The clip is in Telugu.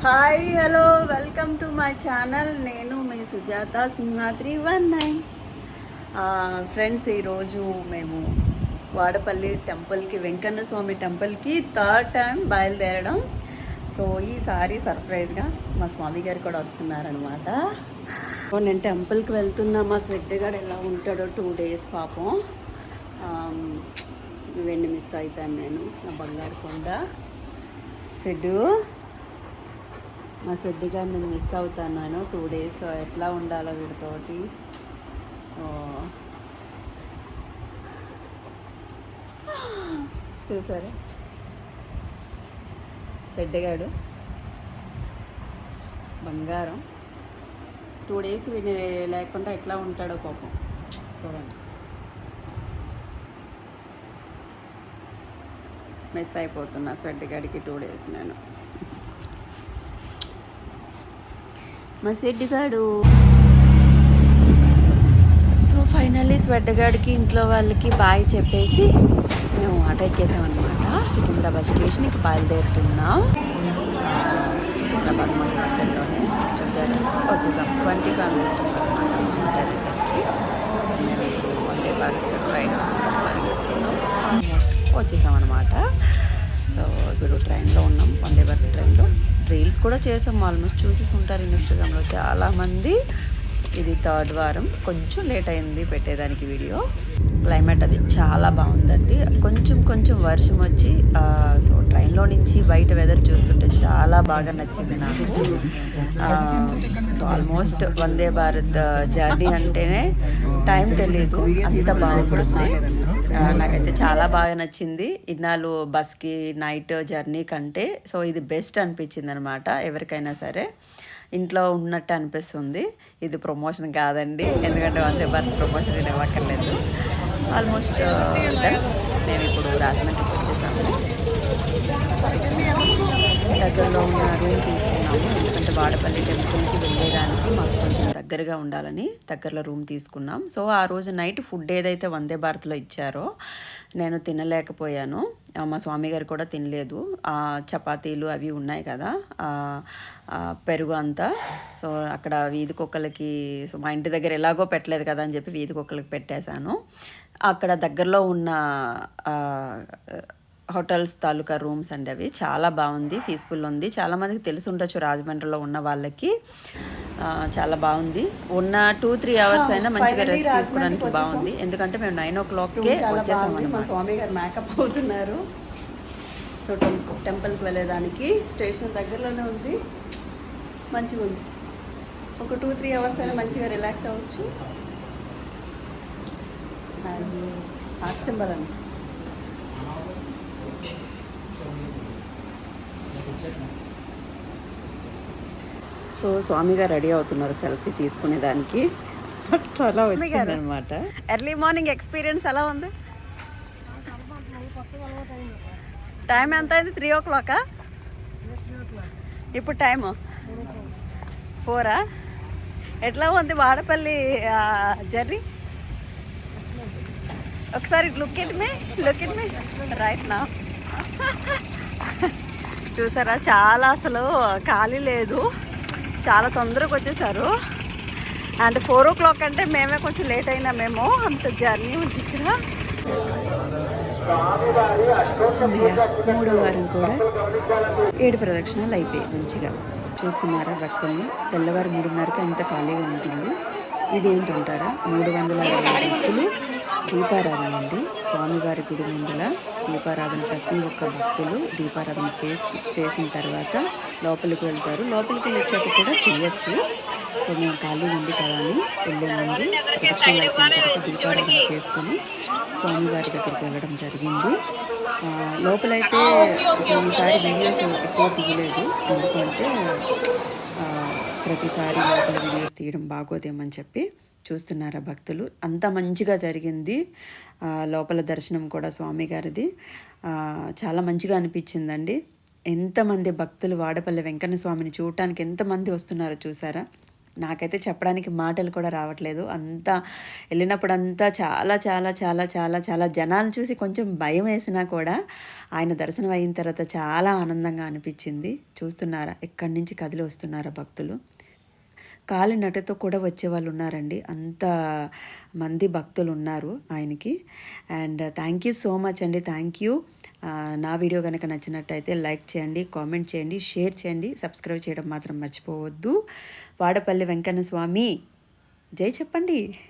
Hi hello welcome to my channel. నేను మీ సుజాత సింహాద్రి 19. ఫ్రెండ్స్, ఈరోజు మేము వాడపల్లి టెంపుల్కి, వెంకన్న స్వామి టెంపుల్కి థర్డ్ టైం బయలుదేరడం. సో ఈసారి సర్ప్రైజ్గా మా స్వామి గారు కూడా వస్తున్నారనమాట. నేను టెంపుల్కి వెళ్తున్నా. మా స్వెడ్డగాడు ఎలా ఉంటాడో 2 days పాపం. ఇవన్నీ మిస్ అవుతాను నేను. నా బంగారు కొండ స్వెడ్డు, మా స్వెడ్డి గారు నేను మిస్ అవుతాను 2 days. ఎట్లా ఉండాలో వీడితోటి. చూసారా స్వెడ్డిగాడు బంగారం. 2 days వీడిని లేకుండా ఎట్లా ఉంటాడో పాపం. చూడండి, మిస్ అయిపోతున్నా స్వెడ్డిగాడికి 2 days నేను. మా స్వెడ్డిగాడు. సో ఫైనల్లీ స్వెడ్డగాడికి ఇంట్లో వాళ్ళకి బాయ్ చెప్పేసి మేము ఆటో ఎక్కేసామన్నమాట. సికింద్రాబాద్ స్టేషన్కి బయలుదేరుతున్నాం. సికింద్రాబాద్ మన దగ్గరలోనే చూసారు, వచ్చేసాం. 25 minutes అనమాట దగ్గరికి. మేము ఇప్పుడు వందే భారత్ ట్రైన్ కోసం పరిగెడుతున్నాం. ఆల్మోస్ట్ వచ్చేసామన్నమాట. సో ఇప్పుడు ట్రైన్లో ఉన్నాం, వందే భారత్ ట్రైన్లో. రీల్స్ కూడా చేసాం, ఆల్మోస్ట్ చూసేసి ఉంటారు ఇన్స్టాగ్రామ్లో చాలామంది. ఇది 3rd వారం, కొంచెం లేట్ అయింది పెట్టేదానికి వీడియో. క్లైమేట్ అది చాలా బాగుందండి. కొంచెం వర్షం వచ్చి సో ట్రైన్లో నుంచి బయట వెదర్ చూస్తుంటే చాలా బాగా నచ్చింది నాకు. So almost Vande Bharat journey అంటేనే టైం తెలియదు, అంత బాగుంటుంది. నాకైతే చాలా బాగా నచ్చింది. ఇన్నాళ్ళు బస్కి నైట్ జర్నీ కంటే సో ఇది బెస్ట్ అనిపించింది అనమాట. ఎవరికైనా సరే ఇంట్లో ఉన్నట్టు అనిపిస్తుంది. ఇది ప్రమోషన్ కాదండి, ఎందుకంటే వందే భారత్ ప్రమోషన్ నేను ఇవ్వక్కర్లేదు. ఆల్మోస్ట్ మేము ఇప్పుడు రాజమండ్రికి వచ్చేసాము. దగ్గరలో ఉన్న రూమ్ తీసుకున్నాము, ఎందుకంటే వాడపల్లి టెంపుల్కి వెళ్ళేదానికి మాకు కొంచెం దగ్గరగా ఉండాలని దగ్గరలో రూమ్ తీసుకున్నాం. సో ఆ రోజు నైట్ ఫుడ్ ఏదైతే వందే భారత్లో ఇచ్చారో నేను తినలేకపోయాను, మా స్వామి గారు కూడా తినలేదు. చపాతీలు అవి ఉన్నాయి కదా, పెరుగు అంతా. సో అక్కడ వీధి కుక్కలకి, సో మా ఇంటి దగ్గర ఎలాగో పెట్టలేదు కదా అని చెప్పి వీధి కుక్కలకి పెట్టేశాను. అక్కడ దగ్గరలో ఉన్న హోటల్స్ తాలూకా రూమ్స్ అండి, అవి చాలా బాగుంది, పీస్ఫుల్ ఉంది. చాలామందికి తెలిసి ఉండొచ్చు, రాజమండ్రిలో ఉన్న వాళ్ళకి. చాలా బాగుంది. ఉన్న 2-3 hours అయినా మంచిగా రెస్ట్ తీసుకోవడానికి బాగుంది. ఎందుకంటే మేము 9 o'clockకే వచ్చేసామని. మా స్వామి గారు మేకప్ అవుతున్నారు. సో టెంపుల్కి వెళ్ళేదానికి స్టేషన్ దగ్గరలోనే ఉంది, మంచిగా ఉంది. ఒక 2-3 hours అయినా మంచిగా రిలాక్స్ అవ్వచ్చు. హార్ట్ సింబల్ అండి. సో స్వామి గారు రెడీ అవుతున్నారు సెల్ఫీ తీసుకునేదానికి. అలా వచ్చింది అనమాట. ఎర్లీ మార్నింగ్ ఎక్స్పీరియన్స్ ఎలా ఉంది? టైం ఎంత అయింది? 3 o'clock. ఇప్పుడు టైము 4. ఎట్లా ఉంది వాడపల్లి జర్నీ? ఒకసారి లుక్ ఎట్ మీ రైట్ నా. చూసారా, చాలా అసలు ఖాళీ లేదు, చాలా తొందరగా వచ్చేసారు. అండ్ 4 o'clock అంటే మేమే కొంచెం లేట్ అయినామేమో, అంత జర్నీ ఉంది ఇక్కడ. 3వ వారం కూడా 7 ప్రదక్షిణాలు అయిపోయాయి మంచిగా. చూస్తున్నారా భక్తుల్ని? తెల్లవారు 3:30కి అంత ఖాళీగా ఉంటుంది. ఇదేంటంటారా, 360 భక్తులు దీపారాధన అండి. స్వామివారి గుడి ముందుల దీపారాధన. ప్రతి ఒక్క భక్తులు దీపారాధన చేసిన తర్వాత లోపలికి వెళ్తారు. లోపలికి వచ్చాక కూడా చేయొచ్చు. సో మేము ఖాళీ ఉంది కదా అని వెళ్ళే ముందు ప్రదక్షిణలు అయిపోయిన తర్వాత దీపారాధన చేసుకొని స్వామివారి దగ్గరికి వెళ్ళడం జరిగింది. లోపలైతే ఈసారి వీడియోస్ ఎక్కువ తీయలేదు, ఎందుకంటే ప్రతిసారి లోపల వీడియోస్ తీయడం బాగోదేమని చెప్పి. చూస్తున్నారా భక్తులు, అంత మంచిగా జరిగింది. లోపల దర్శనం కూడా స్వామి గారిది చాలా మంచిగా అనిపించిందండి. ఎంతమంది భక్తులు వాడపల్లి వెంకన్న స్వామిని చూడటానికి ఎంతమంది వస్తున్నారో చూసారా. నాకైతే చెప్పడానికి మాటలు కూడా రావట్లేదు. అంతా వెళ్ళినప్పుడంతా చాలా చాలా చాలా చాలా చాలా జనాలను చూసి కొంచెం భయం వేసినా కూడా ఆయన దర్శనం అయిన తర్వాత చాలా ఆనందంగా అనిపించింది. చూస్తున్నారా ఎక్కడి నుంచి కదిలి వస్తున్నారా భక్తులు. కాలినడకతో కూడా వచ్చేవాళ్ళు ఉన్నారండి. అంత మంది భక్తులు ఉన్నారు ఆయనకి. And thank you so much అండి. Thank you. నా వీడియో కనుక నచ్చినట్టయితే లైక్ చేయండి, కామెంట్ చేయండి, షేర్ చేయండి, సబ్స్క్రైబ్ చేయడం మాత్రం మర్చిపోవద్దు. వాడపల్లి వెంకన్న స్వామి జై చెప్పండి.